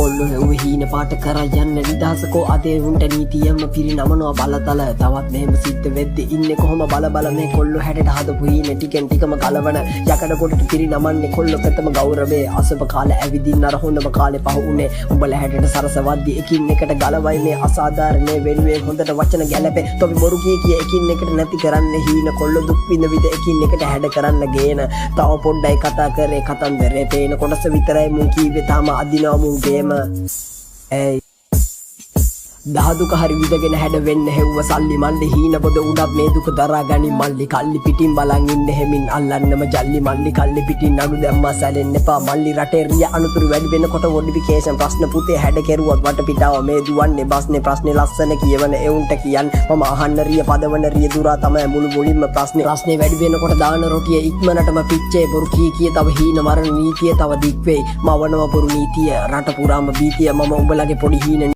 කොල්ලෝ හෙව්වේ හීන පාට කරා යන්න නිදහසකෝ අදේ උන්ට නීතියම පිරිනමනවා බලතල තවත් මෙහෙම සිද්ධ වෙද්දි ඉන්නේ කොහොම බල මේ කොල්ලෝ හැඩට හදපු හීන ටිකෙන් ටිකම ගලවන යකඩ කොටට පිරිනමන්නේ කොල්ලෝ ප්‍රථම ගෞරවේ අසබ කාලේ ඇවිදින්න අර හොඳම කාලේ පහ උනේ උඹලා හැඩට සරසවද්දි එකින් එකට ගලවයි මේ අසාධාරණේ වෙනුවෙන් හොඳට වචන ගැලපේ තොපි බොරු කිය එකින් එකට නැති කරන්න හීන කොල්ලෝ දුක් විඳ විද එකින් එකට හැඩ කරන්න ගේන තව පොඩ්ඩයි කතා කරේ කතන්දරේ පේන කොටස විතරයි මුන් කීවේ තාම අදිනවා මුන් ගේම ඇයි දහදුක හරි විදගෙන හැඩ වෙන්න හෙව්ව සල්ලි මල්ලි හීන බොද උඩක් මේ දුක දරා ගනි මල්ලි කල්ලි පිටින් බලන් ඉන්න හැමින් අල්ලන්නම ජල්ලි මල්ලි කල්ලි පිටින් නඩු දැම්මා සැලෙන්න එපා මල්ලි රටේ රිය අනුතුරු වැඩි වෙනකොට මොඩිෆිකේෂන් ප්‍රශ්න පුතේ හැඩ කෙරුවත් වට පිටාව මේ දුවන්නේ බස්නේ ප්‍රශ්නේ ලස්සන කියවන එවුන්ට කියන් මම අහන්න රිය පදවන රිය දුරා තමයි මුළු මුලින්ම ප්‍රශ්නේ වැඩි වෙනකොට දාන රොටිය ඉක්මනටම පිච්චේ බොරු කී තව හීන මරණ නීතිය තව දික් වෙයි මවනව බොරු නීතිය රට පුරාම බීතිය මම උඹලගේ පොඩි හීන